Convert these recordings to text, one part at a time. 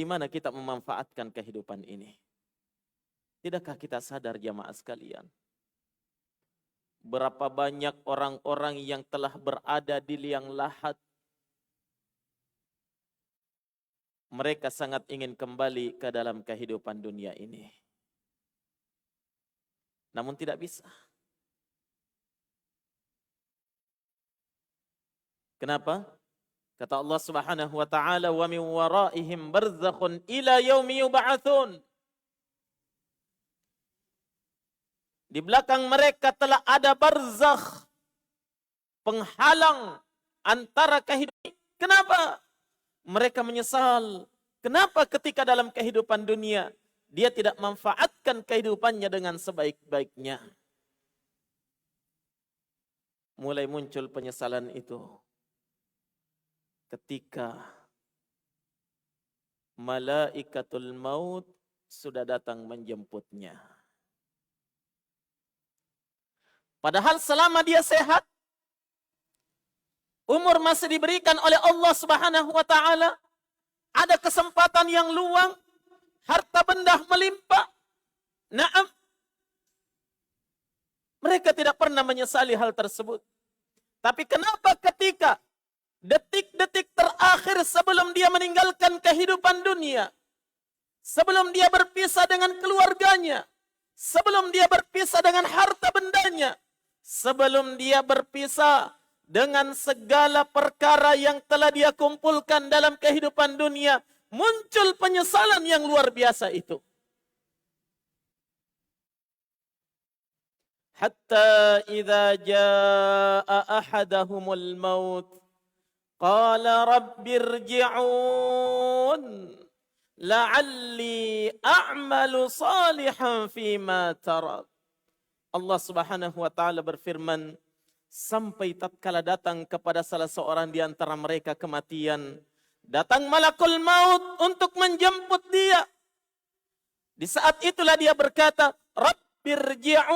di mana kita memanfaatkan kehidupan ini. Tidakkah kita sadar jamaah sekalian? Berapa banyak orang-orang yang telah berada di liang lahat. Mereka sangat ingin kembali ke dalam kehidupan dunia ini. Namun tidak bisa. Kenapa? Kata Allah Subhanahu wa taala, "Wa min waraihim barzakhun ila yaumi yub'atsun." Di belakang mereka telah ada barzakh, penghalang antara kehidupan. Kenapa? Mereka menyesal. Kenapa ketika dalam kehidupan dunia dia tidak manfaatkan kehidupannya dengan sebaik-baiknya? Mulai muncul penyesalan itu ketika malaikatul maut sudah datang menjemputnya. Padahal selama dia sehat, umur masih diberikan oleh Allah Subhanahu wa taala, ada kesempatan yang luang, harta benda melimpah. Naam. Mereka tidak pernah menyesali hal tersebut. Tapi kenapa ketika detik-detik terakhir sebelum dia meninggalkan kehidupan dunia, sebelum dia berpisah dengan keluarganya, sebelum dia berpisah dengan harta bendanya, sebelum dia berpisah dengan segala perkara yang telah dia kumpulkan dalam kehidupan dunia, muncul penyesalan yang luar biasa itu. Hatta idza jaa ahadahumul maut qala rabbirji'un la'alli a'malu salihan fima tarak. Allah Subhanahu wa taala berfirman, sampai tatkala datang kepada salah seorang di antara mereka kematian, datang malakul maut untuk menjemput dia. Di saat itulah dia berkata, Rabbirji'un,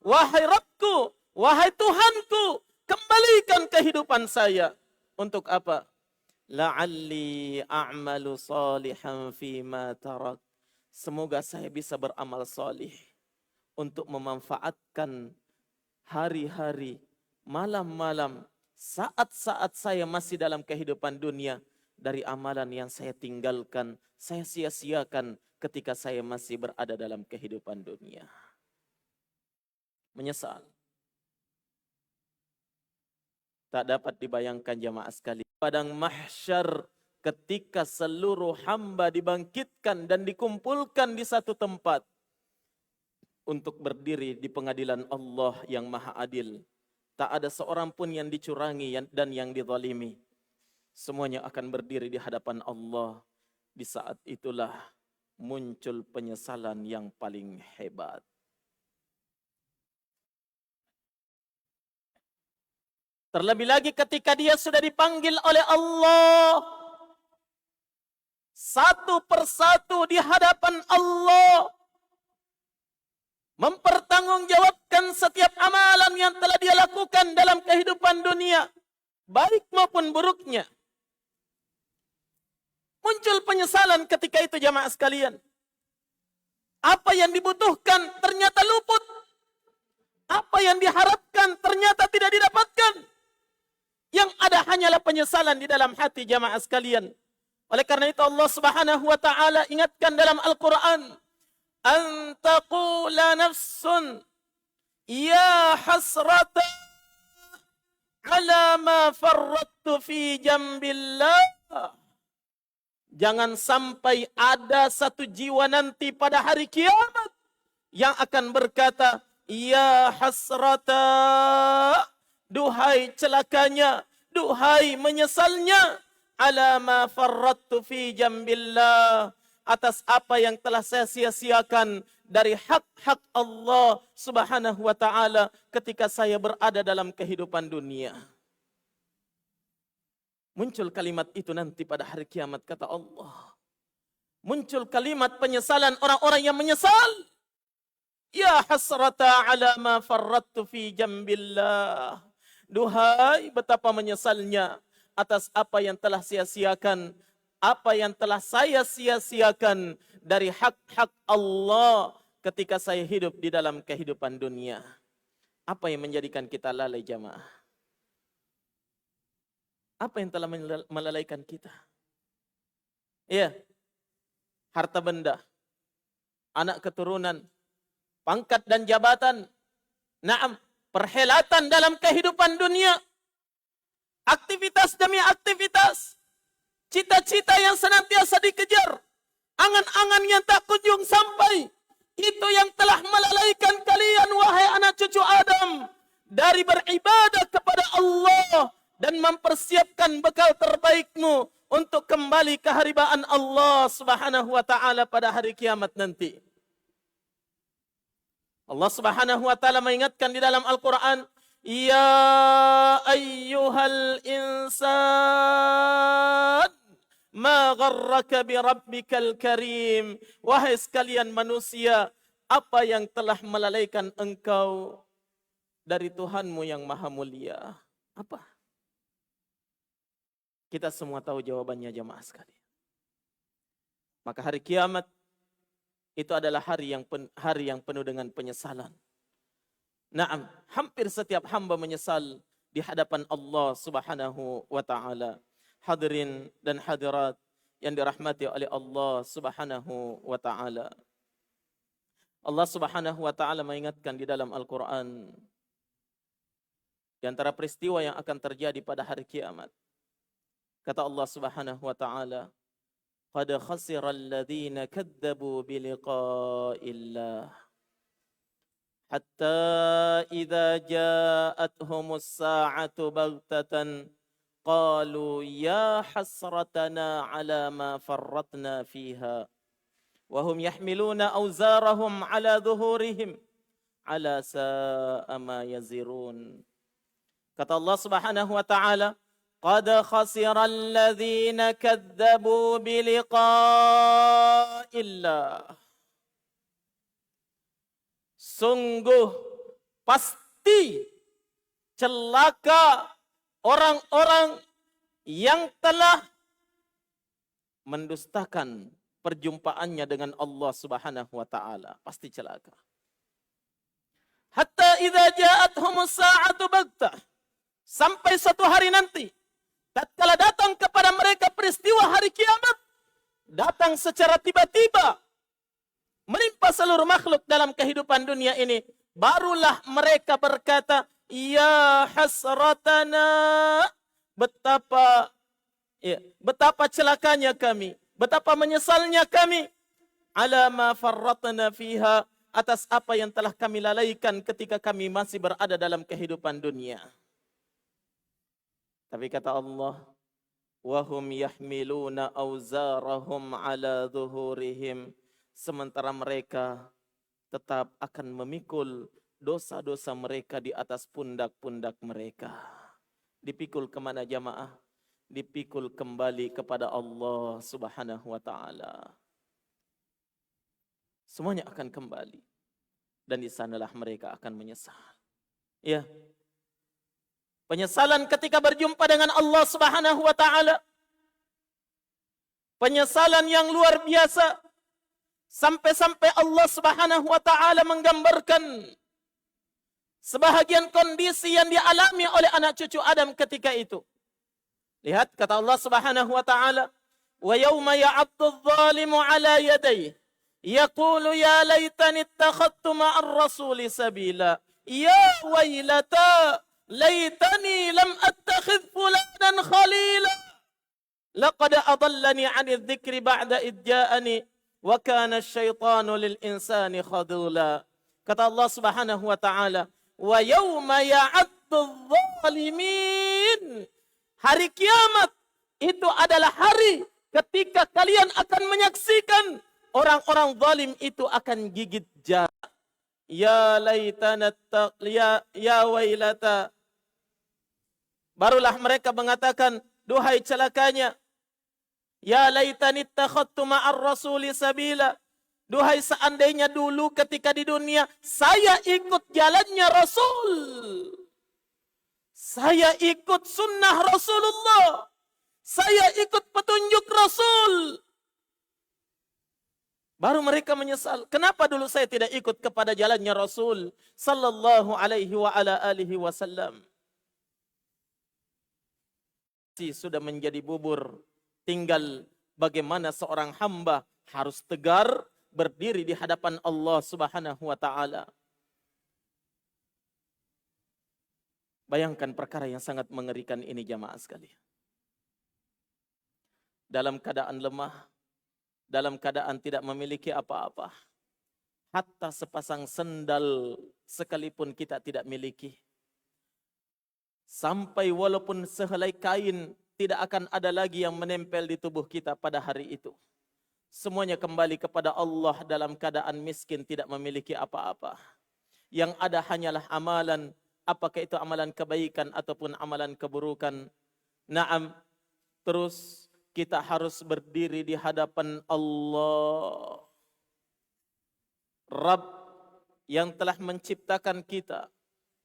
wahai Rabbku, wahai Tuhanku, kembalikan kehidupan saya. Untuk apa? La'alli a'malu salihan fima tarak. Semoga saya bisa beramal salih untuk memanfaatkan hari-hari, malam-malam, saat-saat saya masih dalam kehidupan dunia dari amalan yang saya tinggalkan, saya sia-siakan ketika saya masih berada dalam kehidupan dunia. Menyesal. Tak dapat dibayangkan jamaah sekalian. Padang mahsyar ketika seluruh hamba dibangkitkan dan dikumpulkan di satu tempat untuk berdiri di pengadilan Allah yang maha adil. Tak ada seorang pun yang dicurangi dan yang dizalimi. Semuanya akan berdiri di hadapan Allah. Di saat itulah muncul penyesalan yang paling hebat. Terlebih lagi ketika dia sudah dipanggil oleh Allah. Satu persatu di hadapan Allah. Mempertanggungjawabkan setiap amalan yang telah dia lakukan dalam kehidupan dunia, baik maupun buruknya. Muncul penyesalan ketika itu jamaah sekalian. Apa yang dibutuhkan ternyata luput. Apa yang diharapkan ternyata tidak didapatkan. Yang ada hanyalah penyesalan di dalam hati jamaah sekalian. Oleh karena itu Allah Subhanahu wa taala ingatkan dalam Al-Qur'an, an taqula nafsun ya hasrata ala ma farrattu fi jambillah. Jangan sampai ada satu jiwa nanti pada hari kiamat yang akan berkata, ya hasrata, duhai celakanya, duhai menyesalnya, ala ma farrattu fi jambillah, atas apa yang telah saya sia-siakan dari hak-hak Allah Subhanahu wa taala ketika saya berada dalam kehidupan dunia. Muncul kalimat itu nanti pada hari kiamat kata Allah. Muncul kalimat penyesalan orang-orang yang menyesal. Ya hasrata ala ma farrattu fi jambillah. Duhai betapa menyesalnya atas apa yang telah sia-siakan apa yang telah saya sia-siakan dari hak-hak Allah ketika saya hidup di dalam kehidupan dunia. Apa yang menjadikan kita lalai jamaah? Apa yang telah melalaikan kita? Iya, harta benda, anak keturunan, pangkat dan jabatan, naam, perhelatan dalam kehidupan dunia, aktivitas demi aktivitas, cita-cita yang senantiasa dikejar, angan-angan yang tak kunjung sampai, itu yang telah melalaikan kalian wahai anak cucu Adam dari beribadah kepada Allah dan mempersiapkan bekal terbaikmu untuk kembali ke haribaan Allah Subhanahu wa taala pada hari kiamat nanti. Allah Subhanahu wa taala mengingatkan di dalam Al-Qur'an, ya ayyuhal insan ma gharraka bi rabbikal karim. Wahai sekalian manusia, apa yang telah melalaikan engkau dari Tuhanmu yang maha mulia? Apa? Kita semua tahu jawabannya jamaah sekalian. Maka hari kiamat itu adalah hari yang penuh dengan penyesalan. Naam, hampir setiap hamba menyesal di hadapan Allah Subhanahu wa taala. Hadirin dan hadirat yang dirahmati oleh Allah Subhanahu wa taala. Allah Subhanahu wa taala mengingatkan di dalam Al-Qur'an di antara peristiwa yang akan terjadi pada hari kiamat. Kata Allah Subhanahu wa taala, "Qad khasira alladhina kadzdzabu bi liqa'illah hatta idza ja'atuhumus sa'atu baghtatan qalu ya hasratana ala ma farratna fiha wa hum yahmiluna awzarahum ala dhuhurihim ala sa'a ma yazirun." Kata Allah Subhanahu wa taala, qad khasira alladhina kadzdzabu bi liqa'illah. Sungguh pasti celaka orang-orang yang telah mendustakan perjumpaannya dengan Allah Subhanahu wa taala, pasti celaka. Hatta idza ja'atuhumus sa'atu baghtah, sampai suatu hari nanti tatkala datang kepada mereka peristiwa hari kiamat, datang secara tiba-tiba menimpa seluruh makhluk dalam kehidupan dunia ini, barulah mereka berkata, ya hasratana, betapa celakanya kami, betapa menyesalnya kami, ala ma farratna fiha, atas apa yang telah kami lalaikan ketika kami masih berada dalam kehidupan dunia. Tapi kata Allah, wahum yahmiluna auzarahum ala zuhurihim, sementara mereka tetap akan memikul dosa-dosa mereka di atas pundak-pundak mereka. Dipikul kemana jamaah? Dipikul kembali kepada Allah Subhanahu wa taala. Semuanya akan kembali. Dan di sanalah mereka akan menyesal. Ya. Penyesalan ketika berjumpa dengan Allah Subhanahu wa taala. Penyesalan yang luar biasa. Sampai-sampai Allah Subhanahu wa taala menggambarkan sebahagian kondisi yang dialami oleh anak cucu Adam ketika itu. Lihat kata Allah Subhanahu wa taala, "Wa yauma ya'addu adh-dhalimu 'ala yadayhi yaqulu ya laitani ittakhadtu ma'ar rasuli sabila ya wailata laitani lam attakhidh fulanan khalila laqad adallani 'ani adh-dhikri ba'da idh ja'ani wa kana asy-syaitanu lil insani khadula." Kata Allah Subhanahu wa taala, "Wa yauma ya'addu adh-dhalimin." Hari kiamat itu adalah hari ketika kalian akan menyaksikan orang-orang zalim itu akan gigit jari. Ya laitana ya wailata. Barulah mereka mengatakan, duhai celakanya. Ya laitani ittakhadtu ma'ar rasuli sabila. Duhai seandainya dulu ketika di dunia saya ikut jalannya Rasul. Saya ikut sunnah Rasulullah. Saya ikut petunjuk Rasul. Baru mereka menyesal. Kenapa dulu saya tidak ikut kepada jalannya Rasul sallallahu alaihi wa ala alihi wasallam? Sudah menjadi bubur. Tinggal bagaimana seorang hamba harus tegar berdiri di hadapan Allah Subhanahu wa taala. Bayangkan perkara yang sangat mengerikan ini jamaah sekalian. Dalam keadaan lemah, dalam keadaan tidak memiliki apa-apa. Hatta sepasang sendal sekalipun kita tidak miliki. Sampai walaupun sehelai kain tidak akan ada lagi yang menempel di tubuh kita pada hari itu. Semuanya kembali kepada Allah dalam keadaan miskin tidak memiliki apa-apa. Yang ada hanyalah amalan, apakah itu amalan kebaikan ataupun amalan keburukan. Naam, terus kita harus berdiri di hadapan Allah. Rabb yang telah menciptakan kita,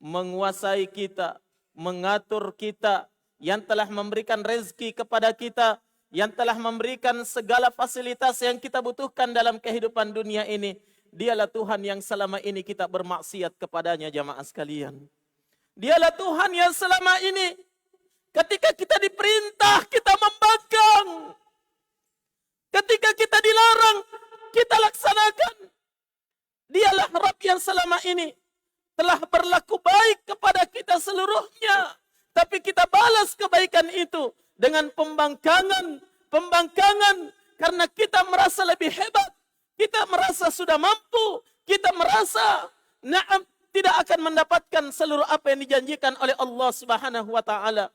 menguasai kita, mengatur kita, yang telah memberikan rezeki kepada kita, yang telah memberikan segala fasilitas yang kita butuhkan dalam kehidupan dunia ini. Dialah Tuhan yang selama ini kita bermaksiat kepadanya jamaah sekalian. Dialah Tuhan yang selama ini ketika kita diperintah kita membangkang. Ketika kita dilarang kita laksanakan. Dialah Rabb yang selama ini telah berlaku baik kepada kita seluruhnya. Tapi kita balas kebaikan itu dengan pembangkangan. Karena kita merasa lebih hebat. Kita merasa sudah mampu. Kita merasa tidak akan mendapatkan seluruh apa yang dijanjikan oleh Allah Subhanahu wa taala.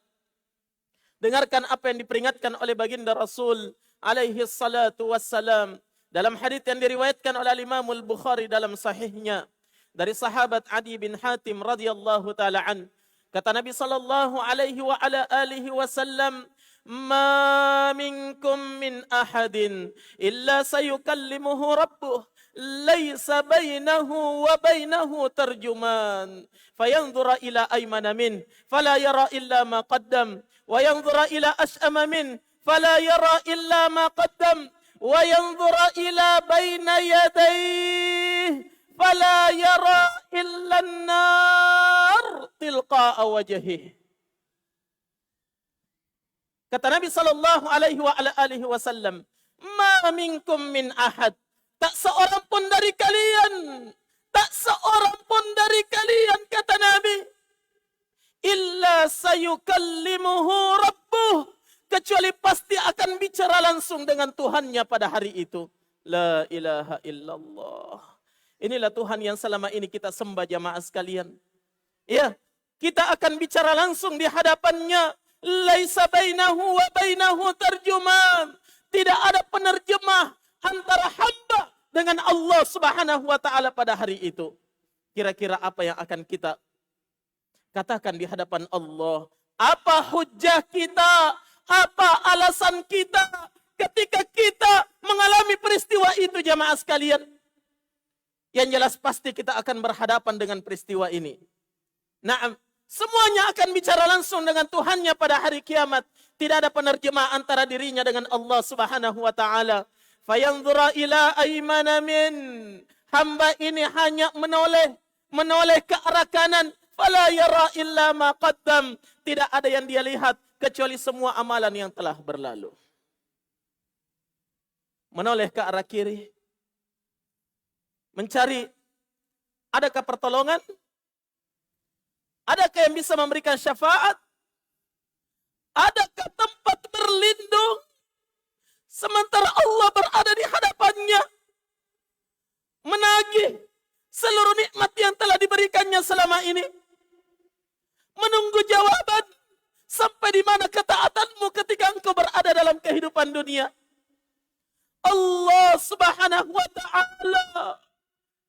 Dengarkan apa yang diperingatkan oleh baginda Rasul alaihi salatu wassalam. Dalam hadits yang diriwayatkan oleh Imam Al-Bukhari dalam sahihnya. Dari sahabat Adi bin Hatim radhiyallahu taala an, kata Nabi sallallahu alaihi wa ala alihi wasallam, "Ma minkum min ahadin illa sayukallimuhu rabbuh, laisa bainahu wa bainahu tarjuman, fayanzura ila aymana min, fala yara illa ma qaddam, wa yanzura ila ash'ama min, fala yara illa ma qaddam, wa yanzura ila baina yadayhi, fala yara illa an-nar tilqa'a wajhihi." Kata Nabi sallallahu alaihi wa ala alihi wasallam, "Ma minkum min ahad." Tak seorang pun dari kalian, tak seorang pun dari kalian kata Nabi, illa sayukallimuhu rabbuh, kecuali pasti akan bicara langsung dengan Tuhannya pada hari itu. La ilaha illallah. Inilah Tuhan yang selama ini kita sembah jamaah sekalian. Ya, kita akan bicara langsung di hadapannya. Laisa bainahu wa bainahu tarjuman. Tidak ada penerjemah antara hamba dengan Allah Subhanahu wa taala pada hari itu. Kira-kira apa yang akan kita katakan di hadapan Allah? Apa hujjah kita? Apa alasan kita ketika kita mengalami peristiwa itu jamaah sekalian? Yang jelas pasti kita akan berhadapan dengan peristiwa ini. Naam, semuanya akan bicara langsung dengan Tuhannya pada hari kiamat. Tidak ada penerjemah antara dirinya dengan Allah Subhanahu wa taala. Fayanzura ila aymana min. Hamba ini hanya menoleh ke arah kanan. Fala yara illa ma qaddam. Tidak ada yang dia lihat kecuali semua amalan yang telah berlalu. Menoleh ke arah kiri. Mencari adakah pertolongan? Adakah yang bisa memberikan syafaat? Adakah tempat berlindung? Sementara Allah berada di hadapannya. Menagih seluruh nikmat yang telah diberikannya selama ini. Menunggu jawaban. Sampai di mana ketaatanmu ketika engkau berada dalam kehidupan dunia. Allah Subhanahu wa ta'ala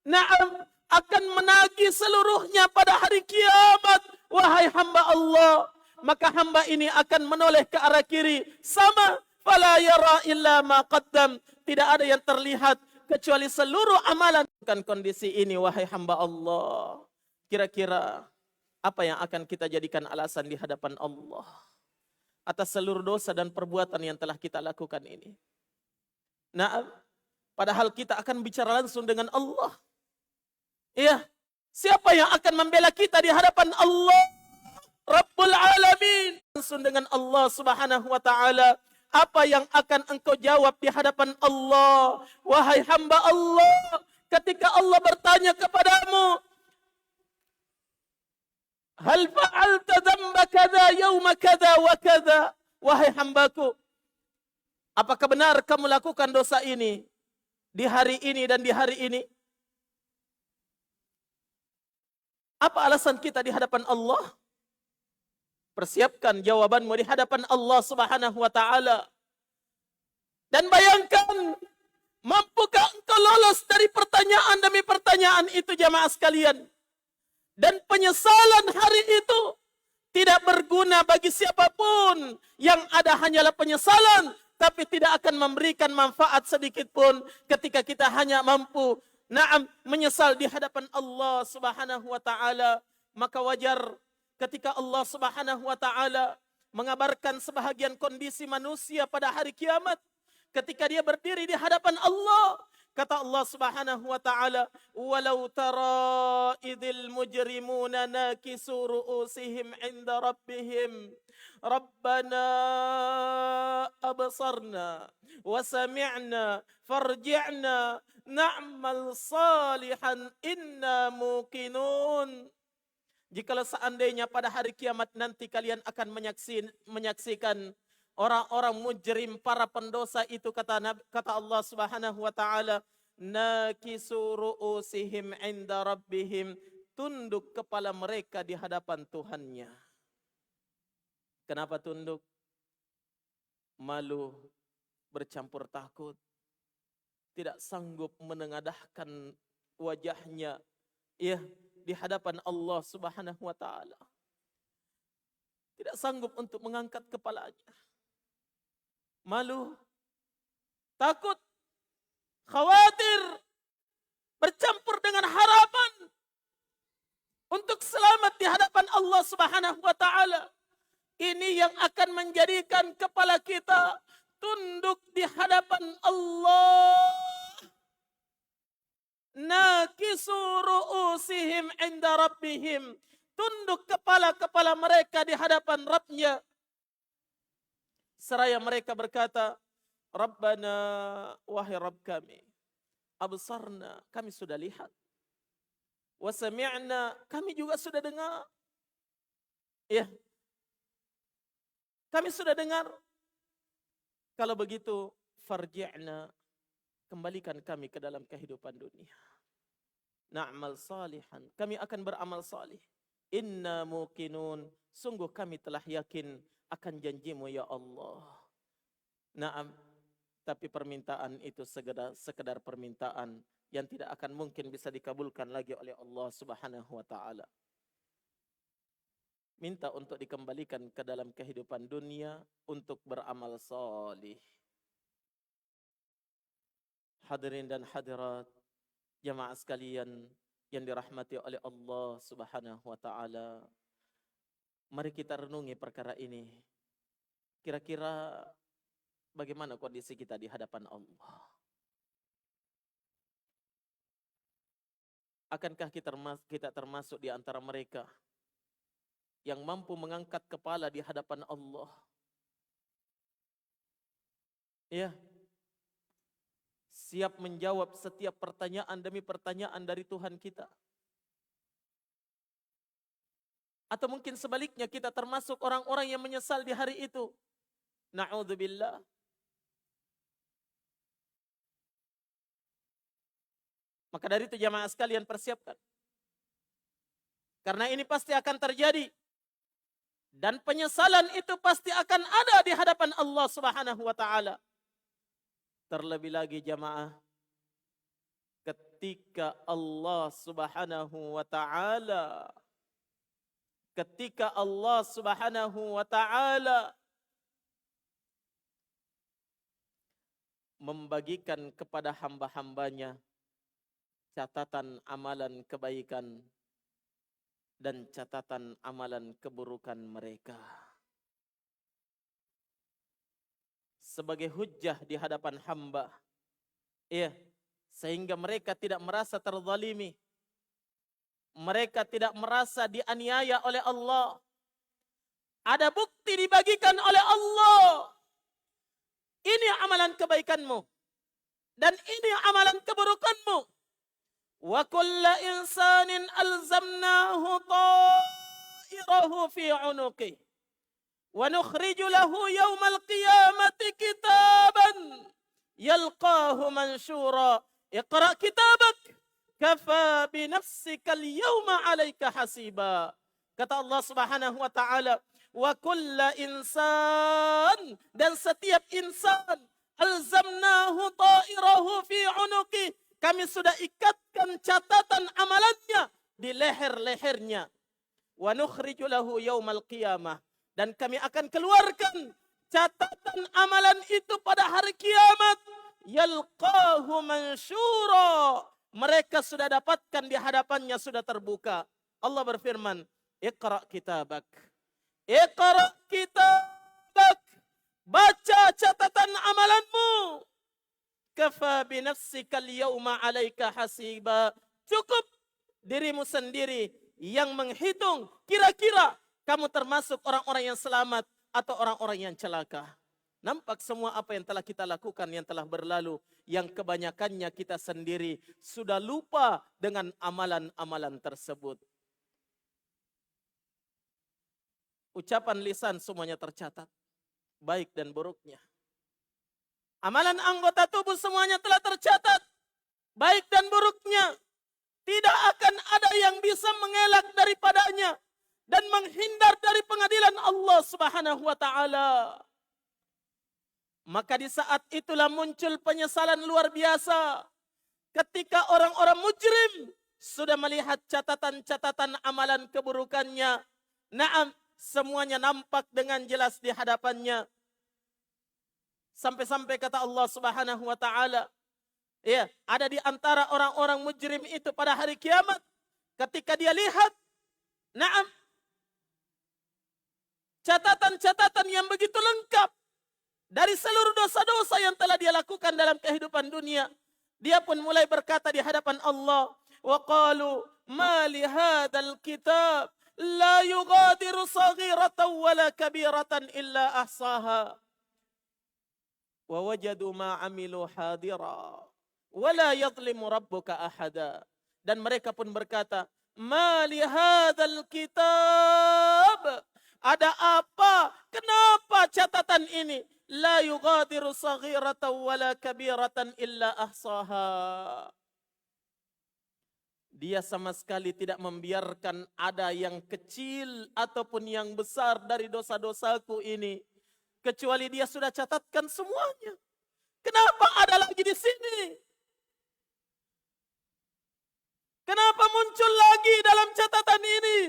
na'am akan menagih seluruhnya pada hari kiamat. Wahai hamba Allah, maka hamba ini akan menoleh ke arah kiri. Sama, fala yara illa ma qaddam. Tidak ada yang terlihat kecuali seluruh amalan. Kan kondisi ini, wahai hamba Allah. Kira-kira apa yang akan kita jadikan alasan di hadapan Allah? atas seluruh dosa dan perbuatan yang telah kita lakukan ini. Nah, padahal kita akan bicara langsung dengan Allah. Iya, siapa yang akan membela kita di hadapan Allah Rabbul Alamin? Langsung dengan Allah Subhanahu wa taala. Apa yang akan engkau jawab di hadapan Allah? Wahai hamba Allah, ketika Allah bertanya kepadamu, hal fa'alta dzamba kadza yauma kadza wa kadza? Wahai hambaku, apakah benar kamu lakukan dosa ini di hari ini dan di hari ini? Apa alasan kita di hadapan Allah? Persiapkan jawabanmu di hadapan Allah Subhanahu wa taala. Dan bayangkan, mampukah engkau lolos dari pertanyaan demi pertanyaan itu, jamaah sekalian? Dan penyesalan hari itu tidak berguna bagi siapapun. Yang ada hanyalah penyesalan, tapi tidak akan memberikan manfaat sedikit pun ketika kita hanya mampu menyesal di hadapan Allah Subhanahu wa taala. Maka wajar ketika Allah Subhanahu wa taala mengabarkan sebahagian kondisi manusia pada hari kiamat, ketika dia berdiri di hadapan Allah, kata Allah Subhanahu wa taala, "Walau tara idzil mujrimuna nakisu ru'usihim 'inda rabbihim, Rabbana absarna wa sami'na farji'na na'mal salihan inna muqinun." Jikalau seandainya pada hari kiamat nanti kalian akan menyaksikan orang-orang mujrim, para pendosa itu, kata Allah Subhanahu wa taala, nakisu ru'usihim 'inda rabbihim, tunduk kepala mereka di hadapan Tuhannya. Kenapa tunduk? Malu, bercampur takut, tidak sanggup menengadahkan wajahnya di hadapan Allah Subhanahu wa taala. Tidak sanggup untuk mengangkat kepalanya. Malu, takut, khawatir, bercampur dengan harapan untuk selamat di hadapan Allah Subhanahu wa taala. Ini yang akan menjadikan kepala kita tunduk di hadapan Allah. Nakisu ru'usihim 'inda rabbihim, tunduk kepala-kepala mereka di hadapan Rabb-Nya. Seraya mereka berkata, Rabbana, wahai Rabb kami, absarna, kami sudah lihat, wa sami'na, kami juga sudah dengar. Ya, kami sudah dengar. Kalau begitu, farji'na, kembalikan kami ke dalam kehidupan dunia. Na'mal salihan, kami akan beramal salih. Inna muqinun, sungguh kami telah yakin akan janjimu ya Allah. Naam, tapi permintaan itu sekedar permintaan yang tidak akan mungkin bisa dikabulkan lagi oleh Allah Subhanahu wa taala. Minta untuk dikembalikan ke dalam kehidupan dunia untuk beramal salih. Hadirin dan hadirat, jamaah sekalian yang dirahmati oleh Allah Subhanahu wa taala. Mari kita renungi perkara ini. Kira-kira bagaimana kondisi kita di hadapan Allah? Akankah kita termasuk di antara mereka yang mampu mengangkat kepala di hadapan Allah? Ya, siap menjawab setiap pertanyaan demi pertanyaan dari Tuhan kita. Atau mungkin sebaliknya kita termasuk orang-orang yang menyesal di hari itu. Na'udzubillah. Maka dari itu jamaah sekalian, persiapkan. Karena ini pasti akan terjadi. Dan penyesalan itu pasti akan ada di hadapan Allah Subhanahu wa taala. Terlebih lagi jamaah, ketika Allah Subhanahu wa taala membagikan kepada hamba-hambanya catatan amalan kebaikan dan catatan amalan keburukan mereka. sebagai hujjah di hadapan hamba. Iya, sehingga mereka tidak merasa terzalimi. Mereka tidak merasa dianiaya oleh Allah. Ada bukti dibagikan oleh Allah. Ini amalan kebaikanmu. Dan ini amalan keburukanmu. Wa kulla insanin alzamnahu ta'irahu fi unuqih. Wa nukhriju lahu yawmal qiyamati kitaban yalqahu mansyura. Iqra kitabak. Kafa binafsika al-yawma 'alaika hasiba. Kata Allah Subhanahu wa taala, wa kulla insan, dan setiap insan, alzamnahu ta'irahu fi unuqi, kami sudah ikatkan catatan amalannya di leher-lehernya. Wa nukhriju lahu yaumal qiyamah, dan kami akan keluarkan catatan amalan itu pada hari kiamat. Yalqahu mansyura, mereka sudah dapatkan di hadapannya, sudah terbuka. Allah berfirman, Iqra kitabak. Iqra kitabak. Baca catatan amalanmu. Kafa binafsika al-yawma 'alaika hasiba. Cukup dirimu sendiri yang menghitung kira-kira kamu termasuk orang-orang yang selamat atau orang-orang yang celaka. Nampak semua apa yang telah kita lakukan, yang telah berlalu, yang kebanyakannya kita sendiri sudah lupa dengan amalan-amalan tersebut. Ucapan lisan semuanya tercatat, baik dan buruknya. Amalan anggota tubuh semuanya telah tercatat, baik dan buruknya. Tidak akan ada yang bisa mengelak daripadanya dan menghindar dari pengadilan Allah Subhanahu wa taala. Maka di saat itulah muncul penyesalan luar biasa ketika orang-orang mujrim sudah melihat catatan-catatan amalan keburukannya. Naam, semuanya nampak dengan jelas di hadapannya. Sampai-sampai kata Allah Subhanahu wa taala, ya, ada di antara orang-orang mujrim itu pada hari kiamat ketika dia lihat, naam, catatan-catatan yang begitu lengkap dari seluruh dosa-dosa yang telah dia lakukan dalam kehidupan dunia. Dia pun mulai berkata di hadapan Allah, wa qalu ma li hadzal kitab la yughadiru saghiratan wala kabiratan illa ahsaha wa wajadu ma amilu hadira wala yadhlimu rabbuka ahada. Dan mereka pun berkata, ma li hadzal kitab, ada apa? Kenapa catatan ini? La yughadiru saghiratan wala kabiratan illa ahsaha. Dia sama sekali tidak membiarkan ada yang kecil ataupun yang besar dari dosa-dosaku ini, kecuali dia sudah catatkan semuanya. Kenapa ada lagi di sini? Kenapa muncul lagi dalam catatan ini?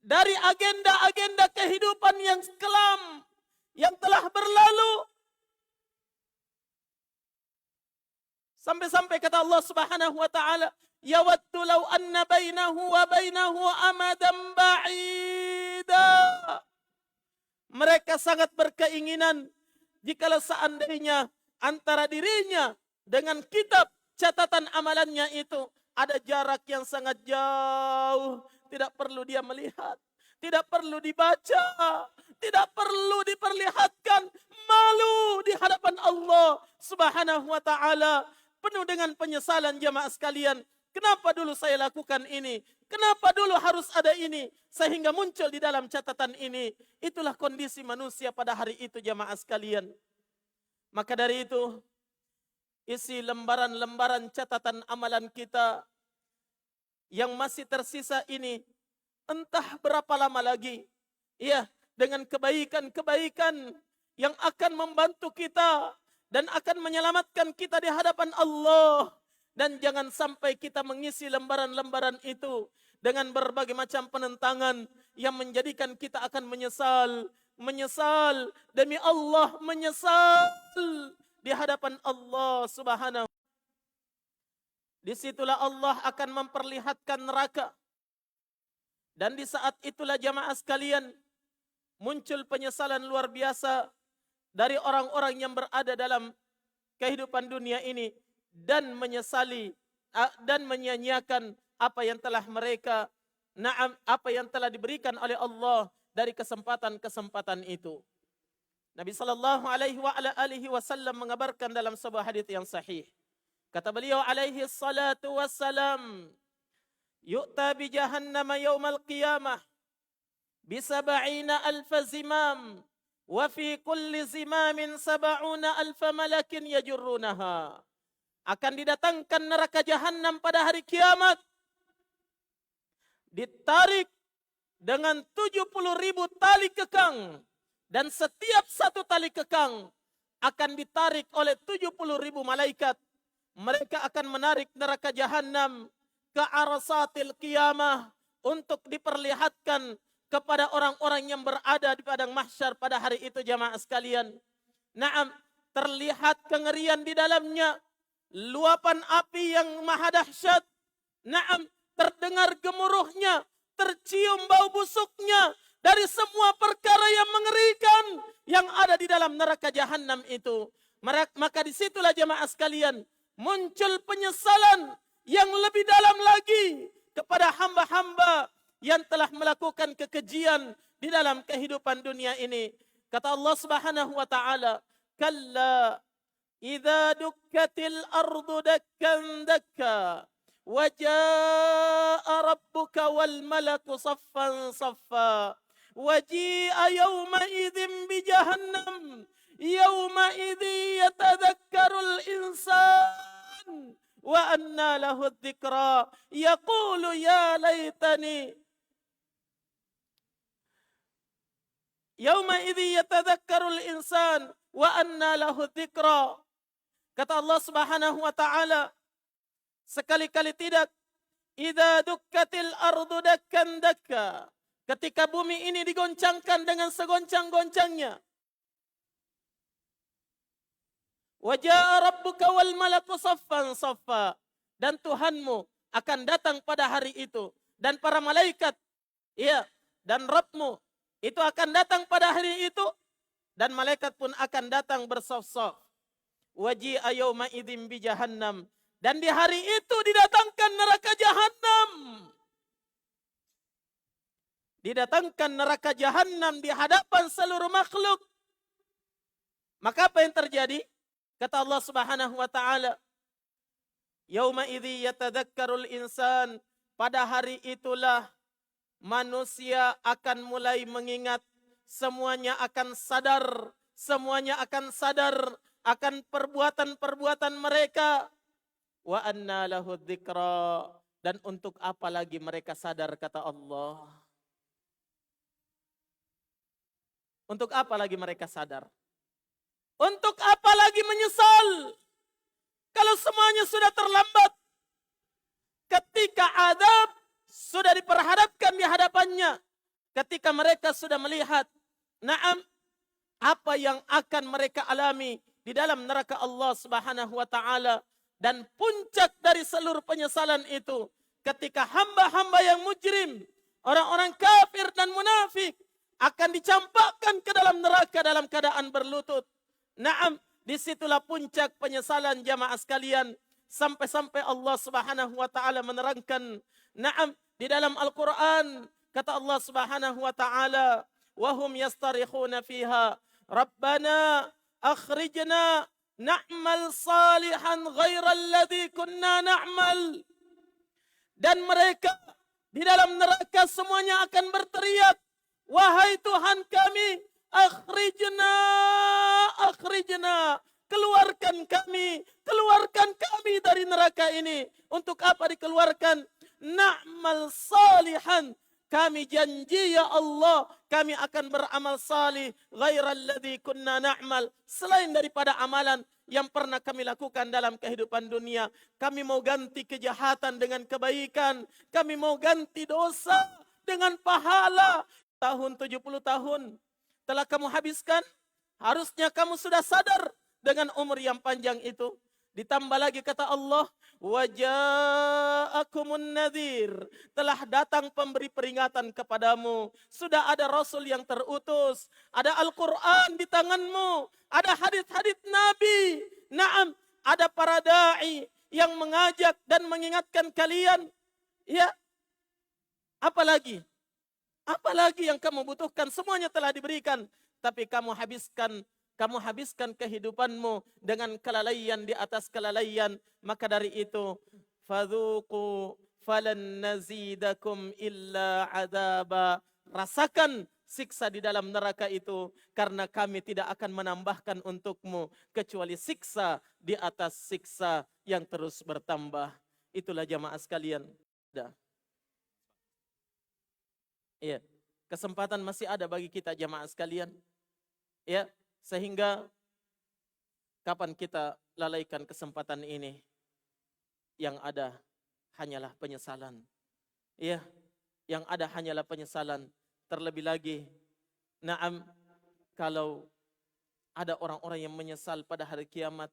Dari agenda-agenda kehidupan yang kelam, yang telah berlalu. Sampai-sampai kata Allah Subhanahu wa taala, yawaddu law anna bainahu wa bainahu amadan ba'ida. Mereka sangat berkeinginan jikalau seandainya antara dirinya dengan kitab catatan amalannya itu ada jarak yang sangat jauh. Tidak perlu dia melihat, tidak perlu dibaca, tidak perlu diperlihatkan, malu di hadapan Allah Subhanahu wa taala. Penuh dengan penyesalan jamaah sekalian. Kenapa dulu saya lakukan ini? Kenapa dulu harus ada ini? Sehingga muncul di dalam catatan ini. Itulah kondisi manusia pada hari itu jamaah sekalian. Maka dari itu, isi lembaran-lembaran catatan amalan kita yang masih tersisa ini, entah berapa lama lagi, ya, dengan kebaikan-kebaikan yang akan membantu kita dan akan menyelamatkan kita di hadapan Allah. Dan jangan sampai kita mengisi lembaran-lembaran itu dengan berbagai macam penentangan yang menjadikan kita akan menyesal. Menyesal, demi Allah menyesal di hadapan Allah Subhanahu. Disitulah Allah akan memperlihatkan neraka. Dan di saat itulah jamaah sekalian, muncul penyesalan luar biasa dari orang-orang yang berada dalam kehidupan dunia ini dan menyesali dan menyia-nyiakan apa yang telah mereka apa yang telah diberikan oleh Allah dari kesempatan-kesempatan itu. Nabi sallallahu alaihi wa ala alihi wasallam mengabarkan dalam sebuah hadis yang sahih. Kata beliau alaihi salatu wassalam, yu'ta bi jahannam yaumal qiyamah bi 70,000 zimam wa fi kulli zimamin 70,000 malakin yajurrunaha. Akan didatangkan neraka jahanam pada hari kiamat, ditarik dengan 70.000 tali kekang, dan setiap satu tali kekang akan ditarik oleh 70.000 malaikat. Mereka akan menarik neraka jahanam ke arsatil qiyamah untuk diperlihatkan kepada orang-orang yang berada di padang mahsyar pada hari itu, jamaah sekalian. Naam, terlihat kengerian di dalamnya, luapan api yang maha dahsyat. Naam, terdengar gemuruhnya, tercium bau busuknya dari semua perkara yang mengerikan yang ada di dalam neraka jahanam itu. Maka disitulah jemaah sekalian muncul penyesalan yang lebih dalam lagi kepada hamba-hamba yang telah melakukan kekejian di dalam kehidupan dunia ini. Kata Allah Subhanahu wa taala, "Kalla idza dukkatil ardu dakkan dakka wa jaa rabbuka wal malaku saffan saffa wa ji'a yawma idzin bi jahannam yawma idzi yatadhakkarul insan wa anna lahu dzikra yaqulu ya laitani yawma idzi yatadhakkarul insan wa anna lahu dzikra." Kata Allah Subhanahu wa taala, sekali-kali tidak, idza dukkatil ardu dakkan dakka, ketika bumi ini digoncangkan dengan segoncang-goncangnya, wa jaa rabbuka wal malaku saffan saffa, dan Tuhanmu akan datang pada hari itu, dan para malaikat, ya, dan Rabbmu itu akan datang pada hari itu, dan malaikat pun akan datang bersaf-saf. Waji'a yauma idzin bi jahannam, dan di hari itu didatangkan neraka jahanam. Didatangkan neraka jahanam di hadapan seluruh makhluk. Maka apa yang terjadi? Kata Allah Subhanahu wa taala, yauma idzi yatadzakkarul insan, pada hari itulah manusia akan mulai mengingat, semuanya akan sadar akan perbuatan-perbuatan mereka. Wa anna lahu dzikra, dan untuk apa lagi mereka sadar, kata Allah. Untuk apa lagi mereka sadar? Untuk apa lagi menyesal? Kalau semuanya sudah terlambat. Ketika azab sudah diperhadapkan di hadapannya, ketika mereka sudah melihat, naam, apa yang akan mereka alami di dalam neraka Allah Subhanahu wa taala, dan puncak dari seluruh penyesalan itu ketika hamba-hamba yang mujrim, orang-orang kafir dan munafik akan dicampakkan ke dalam neraka dalam keadaan berlutut. Naam, disitulah puncak penyesalan jamaah sekalian, sampai-sampai Allah Subhanahu wa taala menerangkan, naam, di dalam Al-Qur'an, kata Allah Subhanahu wa taala, wa hum yastarikhuna fiha rabbana akhrijna na'mal salihan ghairal ladzi kunna na'mal. Dan mereka di dalam neraka semuanya akan berteriak, wahai Tuhan kami, akhrijna, keluarkan kami dari neraka ini. Untuk apa dikeluarkan? Na'mal salihan, kami janji ya Allah, kami akan beramal salih, ghairal ladzi kunna na'mal, selain daripada amalan yang pernah kami lakukan dalam kehidupan dunia. Kami mau ganti kejahatan dengan kebaikan, kami mau ganti dosa dengan pahala. Tahun 70 tahun telah kamu habiskan, harusnya kamu sudah sadar dengan umur yang panjang itu. Ditambah lagi kata Allah, waja'akumun nadhir, telah datang pemberi peringatan kepadamu. Sudah ada Rasul yang terutus, ada Al-Quran di tanganmu, ada hadis-hadis Nabi. Naam, ada para dai yang mengajak dan mengingatkan kalian. Ya, apalagi? Apalagi yang kamu butuhkan? Semuanya telah diberikan, tapi kamu habiskan kehidupanmu dengan kelalaian di atas kelalaian. Maka dari itu, fadzuqu falan nazidakum illa adaba. Rasakan siksa di dalam neraka itu, karena kami tidak akan menambahkan untukmu kecuali siksa di atas siksa yang terus bertambah. Itulah jamaah sekalian. Dah. Iya, kesempatan masih ada bagi kita jamaah sekalian. Ya, sehingga kapan kita lalaikan kesempatan ini, yang ada hanyalah penyesalan. Ya, yang ada hanyalah penyesalan. Terlebih lagi, naam, kalau ada orang-orang yang menyesal pada hari kiamat,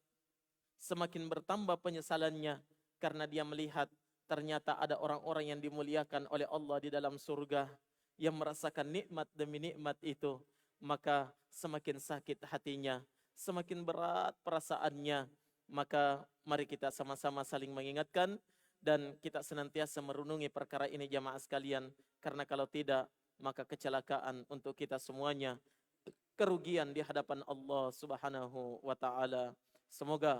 semakin bertambah penyesalannya karena dia melihat ternyata ada orang-orang yang dimuliakan oleh Allah di dalam surga, yang merasakan nikmat demi nikmat itu, maka semakin sakit hatinya, semakin berat perasaannya. Maka mari kita sama-sama saling mengingatkan dan kita senantiasa merenungi perkara ini jamaah sekalian, karena kalau tidak, maka kecelakaan untuk kita semuanya, kerugian di hadapan Allah Subhanahu wa taala. Semoga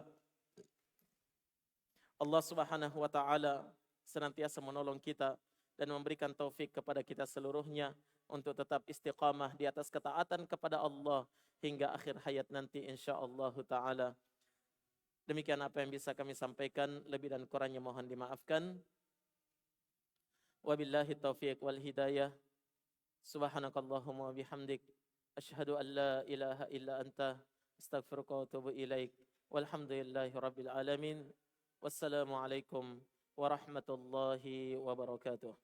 Allah Subhanahu wa taala senantiasa menolong kita dan memberikan taufik kepada kita seluruhnya untuk tetap istiqamah di atas ketaatan kepada Allah hingga akhir hayat nanti insyaallah taala. Demikian apa yang bisa kami sampaikan, lebih dan kurangnya mohon dimaafkan. Wabillahi taufiq wal hidayah. Subhanakallahumma bihamdik asyhadu an la ilaha illa anta astaghfiruka wa atubu ilaik. Walhamdulillahi rabbil alamin. Wassalamualaikum warahmatullahi wabarakatuh.